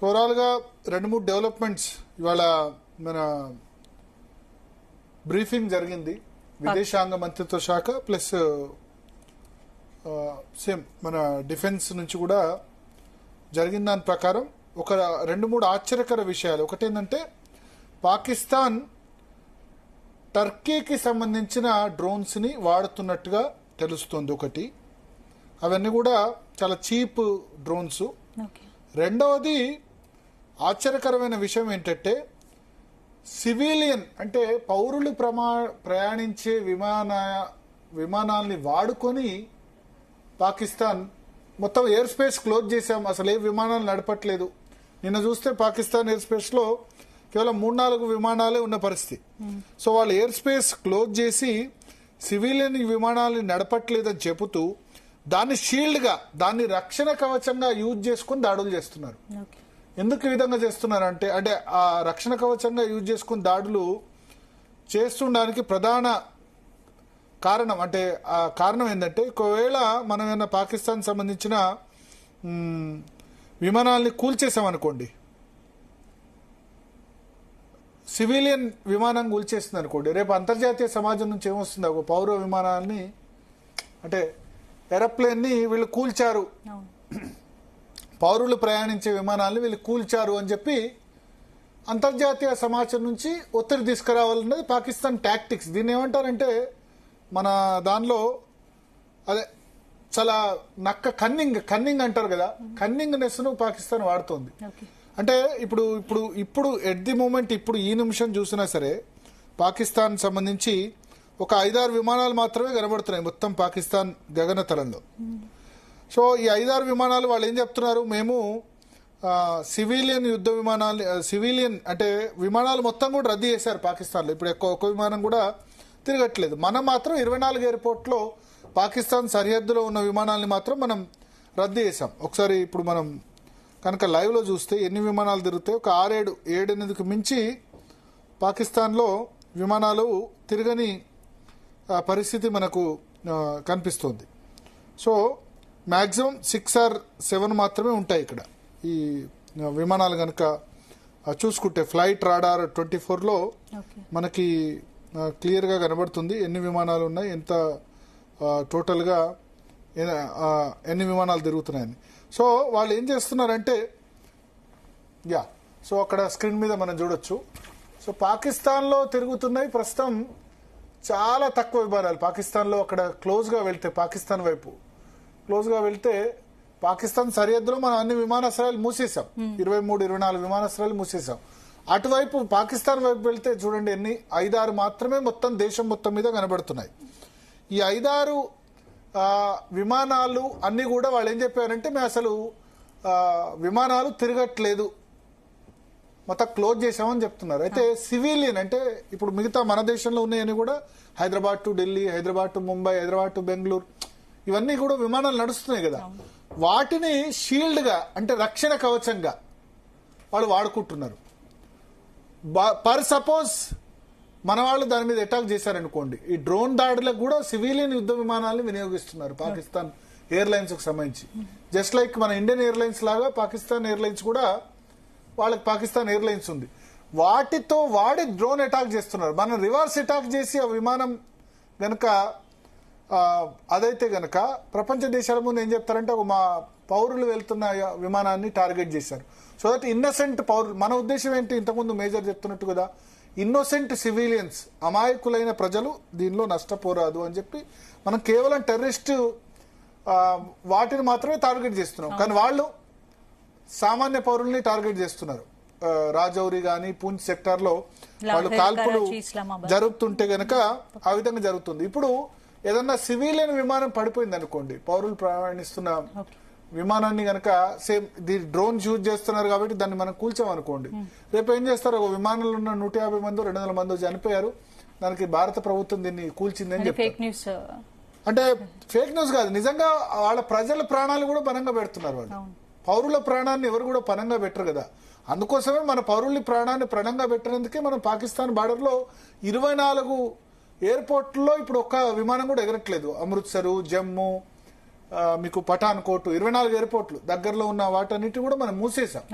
Overall గా 2-3 developments ఇవాళ మన బ్రీఫింగ్ జరిగింది. విదేశాంగ మంత్రిత్వ శాఖ ప్లస్ సేమ్ మన డిఫెన్స్ నుంచి కూడా జరిగిన దాని ప్రకారం ఒక 2-3 ఆశ్చర్యకర విషయాలు. ఒకటేంటంటే పాకిస్తాన్ టర్కీకి సంబంధించిన డ్రోన్స్ ని వాడుతున్నట్టుగా తెలుస్తుంది ఒకటి. అవన్నీ కూడా చాలా చీప్ డ్రోన్స్. రెండవది ఆశ్చర్యకరమైన విషయం ఏంటంటే సివిలియన్ అంటే పౌరులు ప్రయాణించే విమానాల్ని వాడుకొని పాకిస్తాన్ మొత్తం ఎయిర్ స్పేస్ క్లోజ్ చేశాం, అసలు ఏ విమానాలు నడపట్లేదు. నిన్న చూస్తే పాకిస్తాన్ ఎయిర్ స్పేస్ లో కేవలం 3-4 విమానాలే ఉన్న పరిస్థితి. సో వాళ్ళు ఎయిర్ స్పేస్ క్లోజ్ చేసి సివిలియన్ విమానాలని నడపట్లేదని చెబుతూ దాన్ని షీల్డ్ గా, దాన్ని రక్షణ కవచంగా యూజ్ చేసుకుని దాడులు చేస్తున్నారు. ఎందుకు ఈ విధంగా చేస్తున్నారు అంటే ఆ రక్షణ కవచంగా యూజ్ చేసుకుని దాడులు చేస్తుండడానికి ప్రధాన కారణం ఆ కారణం ఏంటంటే ఒకవేళ మనం ఏమైనా పాకిస్తాన్ సంబంధించిన విమానాలని కూల్చేసామనుకోండి, సివిలియన్ విమానం కూల్చేస్తుంది అనుకోండి, రేపు అంతర్జాతీయ సమాజం నుంచి ఏమొస్తుంది, ఒక పౌర విమానాన్ని అంటే ఏరోప్లేన్ ని వీళ్ళు కూల్చారు, పౌరులు ప్రయాణించే విమానాలను వీళ్ళు కూల్చారు అని చెప్పి అంతర్జాతీయ సమాజం నుంచి ఒత్తిడి తీసుకురావాలన్నది పాకిస్తాన్ టాక్టిక్స్. దీన్ని ఏమంటారంటే మన దానిలో అదే చాలా కన్నింగ్ అంటారు కదా, కన్నింగ్నెస్ ను పాకిస్తాన్ వాడుతోంది. అంటే ఇప్పుడు ఎట్ ది మూమెంట్ ఇప్పుడు ఈ నిమిషం చూసినా సరే పాకిస్తాన్ సంబంధించి ఒక 5-6 విమానాలు మాత్రమే కనబడుతున్నాయి మొత్తం పాకిస్తాన్ గగనతలంలో. సో ఈ 5-6 విమానాలు వాళ్ళు ఏం చెప్తున్నారు, మేము సివిలియన్ యుద్ధ విమానాలు, సివిలియన్ అంటే విమానాలు మొత్తం కూడా రద్దు చేశారు పాకిస్తాన్లో. ఇప్పుడు ఒక్క విమానం కూడా తిరగట్లేదు. మనం మాత్రం 24 ఎయిర్పోర్ట్లో పాకిస్తాన్ సరిహద్దులో ఉన్న విమానాలని మాత్రం మనం రద్దు చేశాం. ఒకసారి ఇప్పుడు మనం కనుక లైవ్ లో చూస్తే ఎన్ని విమానాలు తిరుగుతాయి, ఒక 6-7-8కు మించి పాకిస్తాన్లో విమానాలు తిరగని పరిస్థితి మనకు కనిపిస్తోంది. సో మ్యాక్సిమం 6 or 7 మాత్రమే ఉంటాయి ఇక్కడ ఈ విమానాలు. కనుక చూసుకుంటే ఫ్లైట్ రాడార్ 24లో మనకి క్లియర్ గా కనబడుతుంది ఎన్ని విమానాలు ఉన్నాయి, ఎంత టోటల్ గా ఎన్ని విమానాలు తిరుగుతున్నాయని. సో వాళ్ళు ఏం చేస్తున్నారంటే సో అక్కడ స్క్రీన్ మీద మనం చూడొచ్చు. సో పాకిస్తాన్ లో తిరుగుతున్నాయి ప్రస్తుతం చాలా తక్కువ విమానాలు. పాకిస్తాన్ లో అక్కడ క్లోజ్ గా వెళ్తే, పాకిస్తాన్ వైపు క్లోజ్ గా వెళ్తే పాకిస్తాన్ సరిహద్దులో మనం అన్ని విమానాశ్రయాలు మూసేసాం, 23-24 విమానాశ్రయాలు మూసేసాం. అటువైపు పాకిస్తాన్ వైపు వెళ్తే చూడండి ఎన్ని 5-6 మాత్రమే మొత్తం దేశం మొత్తం మీద కనబడుతున్నాయి. ఈ 5-6 విమానాలు అన్ని కూడా వాళ్ళు ఏం చెప్పారంటే మేము అసలు విమానాలు తిరగట్లేదు, మొత్తం క్లోజ్ చేసామని చెప్తున్నారు. అయితే సివిలియన్ అంటే ఇప్పుడు మిగతా మన దేశంలో ఉన్నాయని కూడా Hyderabad to Delhi, Hyderabad to Mumbai, Hyderabad to Bengaluru, ఇవన్నీ కూడా విమానాలు నడుస్తున్నాయి కదా, వాటిని షీల్డ్ గా అంటే రక్షణ కవచంగా వాళ్ళు వాడుకుంటున్నారు. పర్ సపోజ్ మన వాళ్ళు దాని మీద అటాక్ చేశారనుకోండి, ఈ డ్రోన్ దాడులకు కూడా సివిలియన్ యుద్ధ విమానాలను వినియోగిస్తున్నారు పాకిస్తాన్ ఎయిర్లైన్స్ కు సంబంధించి. జస్ట్ లైక్ మన ఇండియన్ ఎయిర్లైన్స్ లాగా పాకిస్తాన్ ఎయిర్లైన్స్ కూడా, వాళ్ళకి పాకిస్తాన్ ఎయిర్లైన్స్ ఉంది, వాటితో వాడి డ్రోన్ అటాక్ చేస్తున్నారు. మనం రివర్స్ అటాక్ చేసి ఆ విమానం గనక అదైతే గనక ప్రపంచ దేశాల ముందు ఏం చెప్తారంటే ఒక మా పౌరులు వెళ్తున్న విమానాన్ని టార్గెట్ చేశారు. సో దట్ ఇన్నోసెంట్ పౌరులు, మన ఉద్దేశం ఏంటి ఇంతకుముందు మేజర్ చెప్తున్నట్టు కదా, ఇన్నోసెంట్ సివిలియన్స్ అమాయకులైన ప్రజలు దీనిలో నష్టపోరాదు అని చెప్పి మనం కేవలం టెర్రరిస్ట్ వాటిని మాత్రమే టార్గెట్ చేస్తున్నాం. కానీ వాళ్ళు సామాన్య పౌరుల్ని టార్గెట్ చేస్తున్నారు. రాజౌరి గాని పూంచ్ సెక్టార్ లో వాళ్ళు కాల్పులు జరుగుతుంటే గనక ఆ విధంగా జరుగుతుంది. ఇప్పుడు ఏదన్నా సివిలియన్ విమానం పడిపోయింది అనుకోండి, పౌరులు ప్రయాణిస్తున్న విమానాన్ని గనక సేమ్ డ్రోన్ యూజ్ చేస్తున్నారు కాబట్టి దాన్ని మనం కూల్చామనుకోండి, రేపు ఏం చేస్తారు, ఒక విమానంలో ఉన్న 150 మంది 200 మంది చనిపోయారు, దానికి భారత ప్రభుత్వం దీన్ని కూల్చింది అని చెప్తారు. అంటే ఫేక్ న్యూస్ కాదు, నిజంగా వాళ్ళ ప్రజల ప్రాణాలు కూడా పనంగా పెడుతున్నారు. వాళ్ళు పౌరుల ప్రాణాన్ని ఎవరు కూడా పనంగా పెట్టరు కదా. అందుకోసమే మన పౌరుల ప్రాణాన్ని ప్రణంగా పెట్టినందుకే మనం పాకిస్తాన్ బార్డర్ లో 24 ఎయిర్పోర్ట్లో ఇప్పుడు ఒక్క విమానం కూడా ఎగరట్లేదు. అమృత్సరు, జమ్మూ, మీకు పఠాన్కోట్ 24 ఎయిర్పోర్ట్లు దగ్గరలో ఉన్న వాటన్నిటి కూడా మనం మూసేసాం.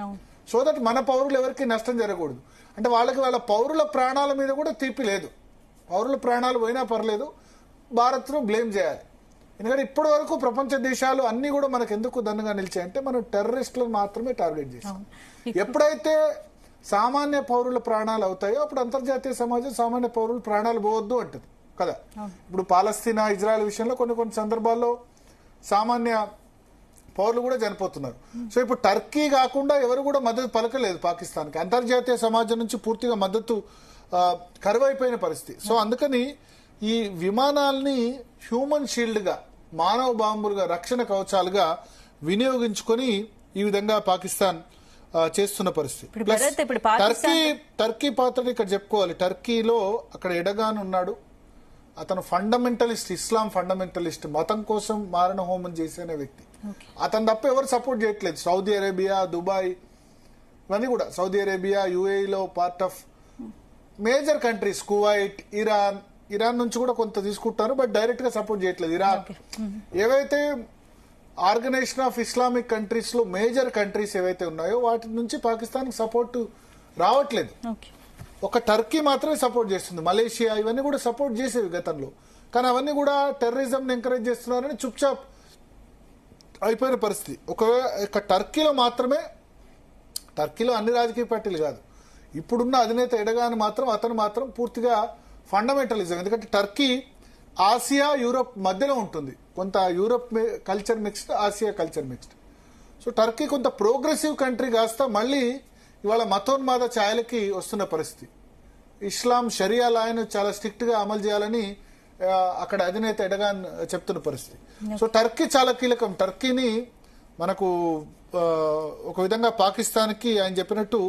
సో దట్ మన పౌరులు ఎవరికి నష్టం జరగకూడదు. అంటే వాళ్ళ పౌరుల ప్రాణాల మీద కూడా తీపి లేదు. పౌరుల ప్రాణాలు పోయినా పర్లేదు, భారత్ను బ్లేమ్ చేయాలి. ఎందుకంటే ఇప్పటి వరకు ప్రపంచ దేశాలు అన్ని కూడా మనకు ఎందుకు దన్నుగా నిలిచాయంటే మనం టెర్రరిస్టులను మాత్రమే టార్గెట్ చేస్తాం. ఎప్పుడైతే సామాన్య పౌరుల ప్రాణాలు అవుతాయో అప్పుడు అంతర్జాతీయ సమాజం సామాన్య పౌరుల ప్రాణాలు పోవద్దు అంటది కదా. ఇప్పుడు పాలస్తీనా ఇజ్రాయెల్ విషయంలో కొన్ని సందర్భాల్లో సామాన్య పౌరులు కూడా చనిపోతున్నారు. సో ఇప్పుడు టర్కీ కాకుండా ఎవరు కూడా మద్దతు పలకలేదు పాకిస్తాన్కి. అంతర్జాతీయ సమాజం నుంచి పూర్తిగా మద్దతు కరువైపోయిన పరిస్థితి. సో అందుకని ఈ విమానాల్ని హ్యూమన్ షీల్డ్ గా, మానవ బాంబులుగా, రక్షణ కవచాలుగా వినియోగించుకొని ఈ విధంగా పాకిస్తాన్ చేస్తున్న పరిస్థితి. టర్కీ పాత్రని ఇక్కడ చెప్పుకోవాలి. టర్కీలో అక్కడ ఎడగాన్ ఉన్నాడు, అతను ఫండమెంటలిస్ట్, ఇస్లాం ఫండమెంటలిస్ట్, మతం కోసం మారణ హోమం చేసిన వ్యక్తి. అతను తప్ప ఎవరు సపోర్ట్ చేయట్లేదు. సౌదీ అరేబియా, దుబాయ్, ఇవన్నీ కూడా సౌదీ అరేబియా, యుఏఈలో part of major countries, Kuwait, Iran నుంచి కూడా కొంత తీసుకుంటారు, బట్ డైరెక్ట్ గా సపోర్ట్ చేయట్లేదు. ఇరాక్, ఏవైతే ఆర్గనైజేషన్ ఆఫ్ ఇస్లామిక్ కంట్రీస్ లో మేజర్ కంట్రీస్ ఏవైతే ఉన్నాయో వాటి నుంచి పాకిస్తాన్ సపోర్ట్ రావట్లేదు. ఒక టర్కీ మాత్రమే సపోర్ట్ చేస్తుంది. మలేషియా ఇవన్నీ కూడా సపోర్ట్ చేసేవి గతంలో, కానీ అవన్నీ కూడా టెర్రరిజం ఎంకరేజ్ చేస్తున్నారని చుప్చాప్ అయిపోయిన పరిస్థితి. ఒకవేళ టర్కీలో మాత్రమే, టర్కీలో అన్ని రాజకీయ పార్టీలు కాదు, ఇప్పుడున్న అధినేత ఎడగాని అతను మాత్రం పూర్తిగా ఫండమెంటలిజం. ఎందుకంటే టర్కీ ఆసియా యూరోప్ మధ్యలో ఉంటుంది. కొంత Europe culture mixed, Asia culture mixed. So Turkey కొంత ప్రోగ్రెసివ్ కంట్రీ కాస్త మళ్ళీ ఇవాళ మతోన్మాద ఛాయలకి వస్తున్న పరిస్థితి. ఇస్లాం షరియా లాయను చాలా స్ట్రిక్ట్ గా అమలు చేయాలని అక్కడ అధినేత ఎడగాన్ చెప్తున్న పరిస్థితి. సో టర్కీ చాలా కీలకం. టర్కీని మనకు ఒక విధంగా పాకిస్తాన్ కి ఆయన చెప్పినట్టు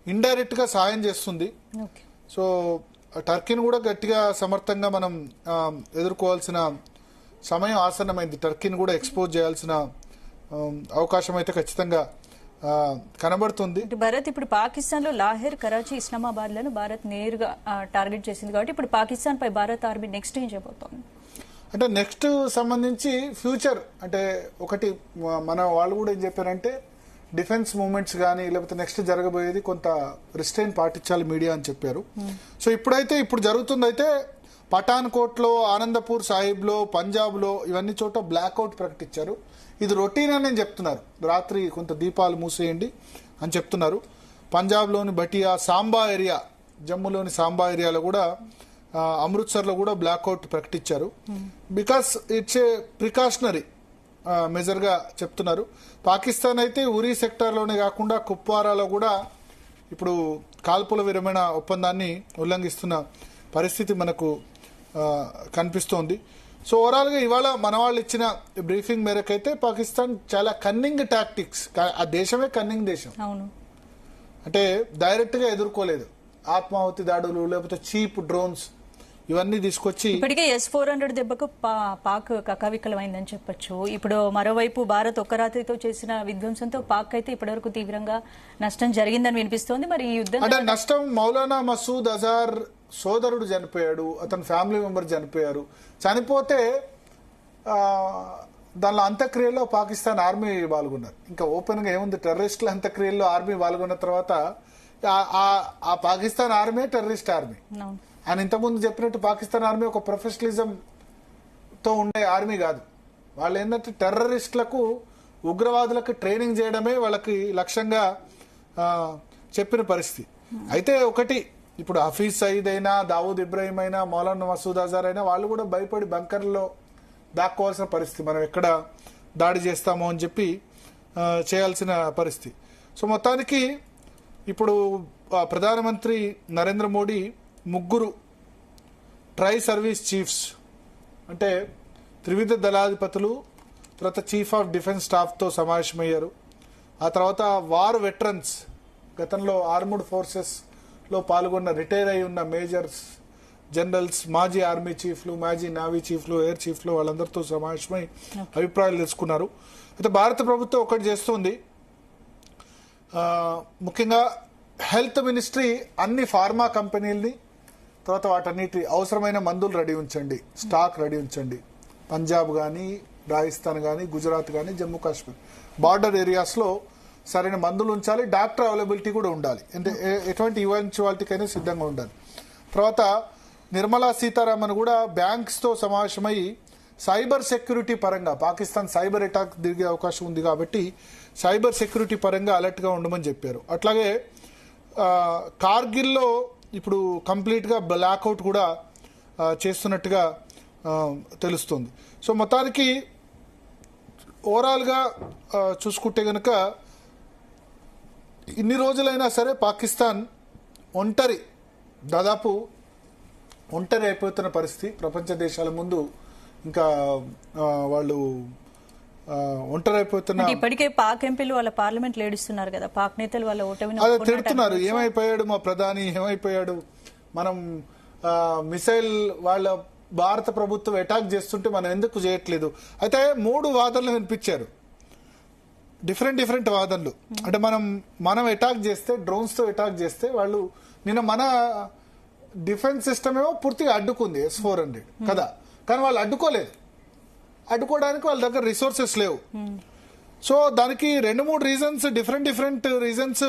ఇండైరెక్ట్ గా సాయం చేస్తుంది. సో టర్కీని కూడా గట్టిగా సమర్థంగా మనం ఎదుర్కోవాల్సిన సమయం ఆసన్నమైంది. టర్కీని కూడా ఎక్స్పోజ్ చేయాల్సిన అవకాశం అయితే ఖచ్చితంగా కనబడుతుంది. భారత్ ఇప్పుడు పాకిస్తాన్ లో లాహోర్, కరాచీ, ఇస్లామాబాద్ లను భారత్ నేరుగా టార్గెట్ చేసింది కాబట్టి ఇప్పుడు పాకిస్తాన్ పై భారత్ ఆర్మీ నెక్స్ట్ ఏం చేయబోతోంది? అంటే నెక్స్ట్ సంబంధించి ఫ్యూచర్ అంటే ఒకటి మన వాళ్ళు కూడా ఏం చెప్పారంటే డిఫెన్స్ మూవ్మెంట్స్ కానీ లేకపోతే నెక్స్ట్ జరగబోయేది కొంత రిస్ట్రెయిన్ పాటించాలి మీడియా అని చెప్పారు. సో ఇప్పుడు జరుగుతుందైతే పఠాన్కోట్ లో, ఆనందపూర్ సాహిబ్ లో, పంజాబ్ లో ఇవన్నీ చోట బ్లాక్అవుట్ ప్రకటించారు. ఇది రొటీన్ అని చెప్తున్నారు. రాత్రి కొంత దీపాలు మూసేయండి అని చెప్తున్నారు. పంజాబ్ లోని బటియా, సాంబా ఏరియా, జమ్మూలోని సాంబా ఏరియాలో కూడా, అమృత్సర్ లో కూడా బ్లాక్అవుట్ ప్రకటించారు. Because it's a precautionary measure గా చెప్తున్నారు. పాకిస్తాన్ అయితే ఉరీ సెక్టార్ లోనే కాకుండా కుప్వారాలో కూడా ఇప్పుడు కాల్పుల విరమణ ఒప్పందాన్ని ఉల్లంఘిస్తున్న పరిస్థితి మనకు కనిపిస్తోంది. సో ఓవరాల్ గా ఇవాళ మన వాళ్ళు ఇచ్చిన బ్రీఫింగ్ మేరకు అయితే పాకిస్తాన్ చాలా కన్నింగ్ టాక్టిక్స్, ఆ దేశమే కన్నింగ్ దేశం. అంటే డైరెక్ట్ గా ఎదుర్కోలేదు. ఆత్మాహుతి దాడులు లేకపోతే చీప్ డ్రోన్స్ ఇవన్నీ తీసుకొచ్చి ఇప్పటికే S-400 దెబ్బకు పాక్ కకావికలమైందని చెప్పొచ్చు. ఇప్పుడు మరోవైపు భారత్ ఒక్క రాత్రితో చేసిన విధ్వంసంతో పాక్ అయితే ఇప్పటివరకు తీవ్రంగా నష్టం జరిగిందని వినిపిస్తోంది. మరి ఈ యుద్ధం అంటే నష్టం, మౌలానా మసూద్ అజార్ సోదరుడు చనిపోయాడు, అతని ఫ్యామిలీ మెంబర్ చనిపోయారు. చనిపోతే దానిలో అంత్యక్రియల్లో పాకిస్తాన్ ఆర్మీ పాల్గొన్నారు. ఇంకా ఓపెన్ గా ఏముంది, టెర్రరిస్టుల అంత్యక్రియల్లో ఆర్మీ పాల్గొన్న తర్వాత ఆ పాకిస్తాన్ ఆర్మీ టెర్రరిస్ట్ ఆర్మీ. ఆయన ఇంతకుముందు చెప్పినట్టు పాకిస్తాన్ ఆర్మీ ఒక ప్రొఫెషనలిజం తో ఉండే ఆర్మీ కాదు. వాళ్ళు ఏంటంటే టెర్రరిస్టులకు, ఉగ్రవాదులకు ట్రైనింగ్ చేయడమే వాళ్ళకి లక్ష్యంగా చెప్పిన పరిస్థితి. అయితే ఒకటి, ఇప్పుడు హఫీజ్ సయీద్ అయినా, దావూద్ ఇబ్రాహీం అయినా, మౌలానా మసూద్ అజార్ అయినా వాళ్ళు కూడా భయపడి బంకర్లో దాక్కోవాల్సిన పరిస్థితి. మనం ఎక్కడ దాడి చేస్తామో అని చెప్పి చేయాల్సిన పరిస్థితి. సో మొత్తానికి ఇప్పుడు ప్రధానమంత్రి నరేంద్ర మోడీ ముగ్గురు ట్రై సర్వీస్ చీఫ్స్ అంటే త్రివిధ దళాధిపతులు, తర్వాత చీఫ్ ఆఫ్ డిఫెన్స్ స్టాఫ్తో సమావేశమయ్యారు. ఆ తర్వాత వార్ వెటరన్స్, గతంలో ఆర్మ్డ్ ఫోర్సెస్ లో పాల్గొన్న రిటైర్ అయి ఉన్న మేజర్స్, జనరల్స్, మాజీ ఆర్మీ చీఫ్లు, మాజీ నావీ చీఫ్లు, ఎయిర్ చీఫ్లు వాళ్ళందరితో సమావేశమై అభిప్రాయాలు తెలుసుకున్నారు. అయితే భారత ప్రభుత్వం ఒకటి చేస్తుంది, ముఖ్యంగా హెల్త్ మినిస్ట్రీ అన్ని ఫార్మా కంపెనీల్ని, తర్వాత వాటన్నిటి అవసరమైన మందులు రెడీ ఉంచండి, స్టాక్ రెడీ ఉంచండి. పంజాబ్ కానీ, రాజస్థాన్ కానీ, గుజరాత్ కానీ, జమ్మూ కాశ్మీర్ బార్డర్ ఏరియాస్ లో సరైన మందులు ఉంచాలి, డాక్టర్ అవైలబిలిటీ కూడా ఉండాలి, అంటే ఎటువంటి ఈవెంచువాలిటీకైనా సిద్ధంగా ఉండాలి. తర్వాత నిర్మలా సీతారామన్ కూడా బ్యాంక్స్తో సమావేశమై సైబర్ సెక్యూరిటీ పరంగా పాకిస్తాన్ సైబర్ అటాక్ దిగే అవకాశం ఉంది కాబట్టి సైబర్ సెక్యూరిటీ పరంగా అలర్ట్గా ఉండమని చెప్పారు. అట్లాగే కార్గిల్లో ఇప్పుడు కంప్లీట్గా బ్లాక్అవుట్ కూడా చేస్తున్నట్టుగా తెలుస్తుంది. సో మొత్తానికి ఓవరాల్గా చూసుకుంటే కనుక ఇన్ని రోజులైనా సరే పాకిస్తాన్ దాదాపు ఒంటరి అయిపోతున్న పరిస్థితి. ప్రపంచ దేశాల ముందు ఇంకా వాళ్ళు ఒంటరి అయిపోతున్న, ఇప్పటికే పాక్ ఎంపీలు వాళ్ళ పార్లమెంట్ లేడిస్తున్నారు కదా, పాక్ నేతలు వాళ్ళ ఓటమిని అదే తిడుతున్నారు, ఏమైపోయాడు మా ప్రధాని, ఏమైపోయాడు, మనం మిసైల్ వాళ్ళ భారత ప్రభుత్వం అటాక్ చేస్తుంటే మనం ఎందుకు చేయట్లేదు. అయితే 3 వాదనలు వినిపించారు, డిఫరెంట్ వాదనలు. అంటే మనం అటాక్ చేస్తే, డ్రోన్స్ తో అటాక్ చేస్తే వాళ్ళు నిన్న మన డిఫెన్స్ సిస్టమ్ ఏమో పూర్తిగా అడ్డుకుంది S-400 కదా, కానీ వాళ్ళు అడ్డుకోవడానికి వాళ్ళ దగ్గర రిసోర్సెస్ లేవు. సో దానికి 2-3 రీజన్స్, డిఫరెంట్ రీజన్స్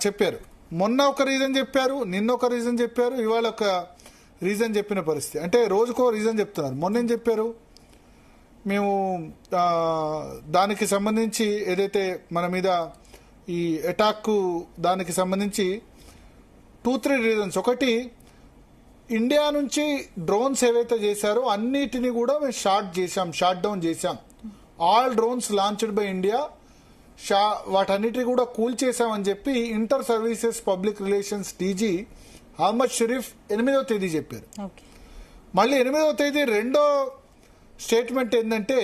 చెప్పారు. మొన్న ఒక రీజన్ చెప్పారు, నిన్న ఒక రీజన్ చెప్పారు, ఇవాళ ఒక రీజన్ చెప్పిన పరిస్థితి. అంటే రోజుకో రీజన్ చెప్తున్నారు. మొన్నేం చెప్పారు, మేము దానికి సంబంధించి ఏదైతే మన మీద ఈ అటాక్ దానికి సంబంధించి 2-3 రీజన్స్. ఒకటి, ఇండియా నుంచి డ్రోన్స్ ఏవైతే చేశారో అన్నిటిని కూడా మేము షాట్ డౌన్ చేశాం. All drones launched by India, వాటన్నిటిని కూడా కూల్ చేశామని చెప్పి inter services public relations DG Ahmed Sharif 8వ తేదీ చెప్పారు. మళ్ళీ 8వ తేదీ రెండో స్టేట్మెంట్ ఏంటంటే,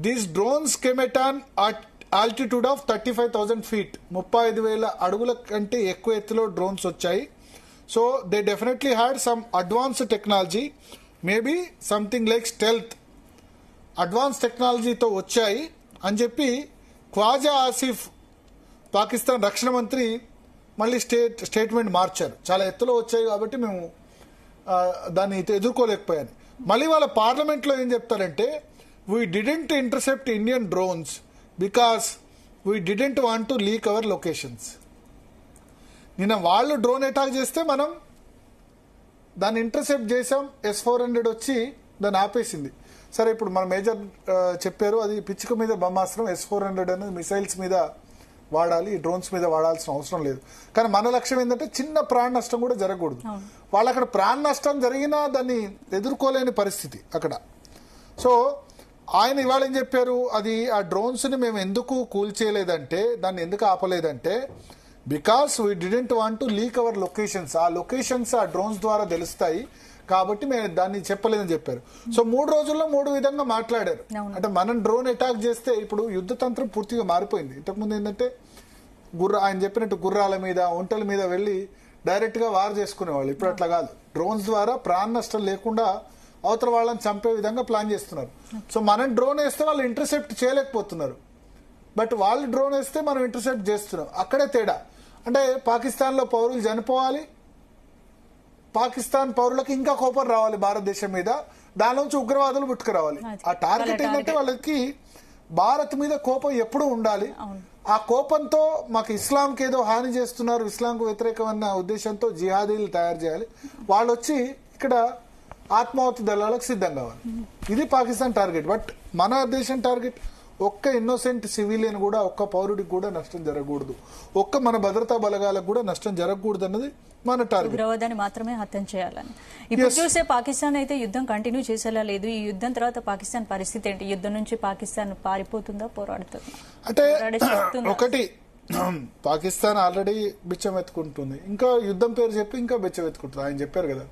these drones came at an altitude of 35,000 feet, 35,000 అడుగుల కంటే ఎక్కువ ఎత్తులో డ్రోన్స్ వచ్చాయి. So they definitely had some advanced technology, maybe something like stealth, advance టెక్నాలజీతో వచ్చాయి అని చెప్పి ఖ్వాజా ఆసిఫ్ పాకిస్తాన్ రక్షణ మంత్రి మళ్ళీ స్టేట్మెంట్ మార్చారు. చాలా ఎత్తులో వచ్చాయి కాబట్టి మేము దాన్ని ఎదుర్కోలేకపోయాను. మళ్ళీ వాళ్ళ పార్లమెంట్లో ఏం చెప్తారంటే, we didn't intercept Indian drones because we didn't want to leak our locations. నిన్న వాళ్ళు డ్రోన్ అటాక్ చేస్తే మనం దాన్ని ఇంటర్సెప్ట్ చేసాం, S-400 వచ్చి దాన్ని ఆపేసింది. సరే, ఇప్పుడు మన మేజర్ చెప్పారు, అది పిచ్చుక మీద బ్రహ్మాస్త్రం. S-400 అనేది మిసైల్స్ మీద వాడాలి, డ్రోన్స్ మీద వాడాల్సిన అవసరం లేదు. కానీ మన లక్ష్యం ఏంటంటే చిన్న ప్రాణ నష్టం కూడా జరగకూడదు. వాళ్ళు అక్కడ ప్రాణ నష్టం జరిగినా దాన్ని ఎదుర్కోలేని పరిస్థితి అక్కడ. సో ఆయన ఇవాళ ఏం చెప్పారు, అది ఆ డ్రోన్స్ని మేము ఎందుకు కూల్చేయలేదంటే, దాన్ని ఎందుకు ఆపలేదంటే, because we didn't want to leak our locations. ఆ లొకేషన్స్ ఆ డ్రోన్స్ ద్వారా తెలుస్తాయి కాబట్టి మేము దాన్ని చెప్పలేదని చెప్పారు. సో 3 రోజుల్లో 3 విధంగా మాట్లాడారు. అంటే మనం డ్రోన్ అటాక్ చేస్తే ఇప్పుడు యుద్ధ తంత్రం పూర్తిగా మారిపోయింది. ఇంతకుముందు ఏంటంటే ఆయన చెప్పినట్టు గుర్రాల మీద, ఒంటల మీద వెళ్ళి డైరెక్ట్ గా వార్ చేసుకునేవాళ్ళు. ఇప్పుడు అట్లా కాదు, డ్రోన్స్ ద్వారా ప్రాణ నష్టం లేకుండా అవతల వాళ్ళని చంపే విధంగా ప్లాన్ చేస్తున్నారు. సో మనం డ్రోన్ వేస్తే వాళ్ళు ఇంటర్సెప్ట్ చేయలేకపోతున్నారు, బట్ వాళ్ళు డ్రోన్ వేస్తే మనం ఇంటర్సెప్ట్ చేస్తున్నాం. అక్కడే తేడా. అంటే పాకిస్తాన్ లో పౌరులు చనిపోవాలి, పాకిస్తాన్ పౌరులకు ఇంకా కోపం రావాలి భారతదేశం మీద, దానిలోంచి ఉగ్రవాదులు పుట్టుకురావాలి. ఆ టార్గెట్ ఏంటంటే వాళ్ళకి భారత్ మీద కోపం ఎప్పుడూ ఉండాలి. ఆ కోపంతో మాకు ఇస్లాంకి ఏదో హాని చేస్తున్నారు, ఇస్లాంకు వ్యతిరేకమైన ఉద్దేశంతో జిహాదీలు తయారు చేయాలి, వాళ్ళు వచ్చి ఇక్కడ ఆత్మాహుతి దళాలకు సిద్ధం కావాలి. ఇది పాకిస్తాన్ టార్గెట్. బట్ మన దేశం టార్గెట్ ఒక్క ఇన్నోసెంట్ సివిలియన్ కూడా, ఒక్క పౌరుడికి కూడా నష్టం జరగకూడదు, ఒక్క మన భద్రతా బలగాలకు కూడా నష్టం జరగకూడదు అన్నది మన టార్గెట్. ఉగ్రవాదాన్ని మాత్రమే హత్యం చేయాలని. ఇప్పుడు చూస్తే పాకిస్తాన్ అయితే యుద్ధం కంటిన్యూ చేసేలా లేదు. ఈ యుద్ధం తర్వాత పాకిస్తాన్ పరిస్థితి ఏంటి? యుద్ధం నుంచి పాకిస్తాన్ పారిపోతుందా, పోరాడుతుందా? అంటే ఒకటి, పాకిస్తాన్ ఆల్రెడీ బిచ్చం ఎత్తుకుంటుంది, ఇంకా యుద్ధం పేరు చెప్పి ఇంకా బిచ్చం ఎత్తుకుంటుంది. ఆయన చెప్పారు కదా,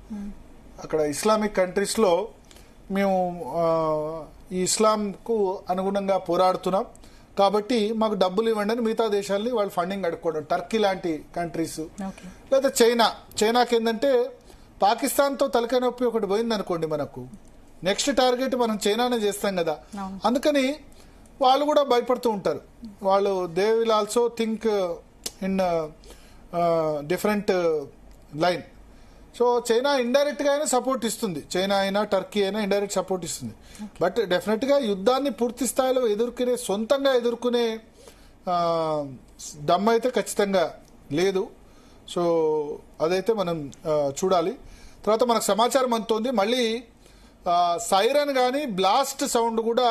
అక్కడ ఇస్లామిక్ కంట్రీస్ లో మేము ఈ ఇస్లాంకు అనుగుణంగా పోరాడుతున్నాం కాబట్టి మాకు డబ్బులు ఇవ్వండి అని మిగతా దేశాలని వాళ్ళు ఫండింగ్ అడుక్కోవడం. టర్కీ లాంటి కంట్రీస్, లేదా చైనాకి ఏంటంటే పాకిస్తాన్తో తలకాయ నొప్పి ఒకటి పోయింది అనుకోండి, మనకు నెక్స్ట్ టార్గెట్ మనం చైనానే చేస్తాం కదా, అందుకని వాళ్ళు కూడా భయపడుతూ ఉంటారు. వాళ్ళు they will also think in different line. So China indirect గా అయినా సపోర్ట్ ఇస్తుంది, చైనా అయినా టర్కీ అయినా ఇండైరెక్ట్ సపోర్ట్ ఇస్తుంది. బట్ డెఫినెట్ గా యుద్ధాన్ని పూర్తి స్థాయిలో సొంతంగా ఎదుర్కొనే దమ్ అయితే ఖచ్చితంగా లేదు. సో అదైతే మనం చూడాలి. తర్వాత మనకు సమాచారం అందుతోంది మళ్ళీ సైరన్ కానీ బ్లాస్ట్ సౌండ్ కూడా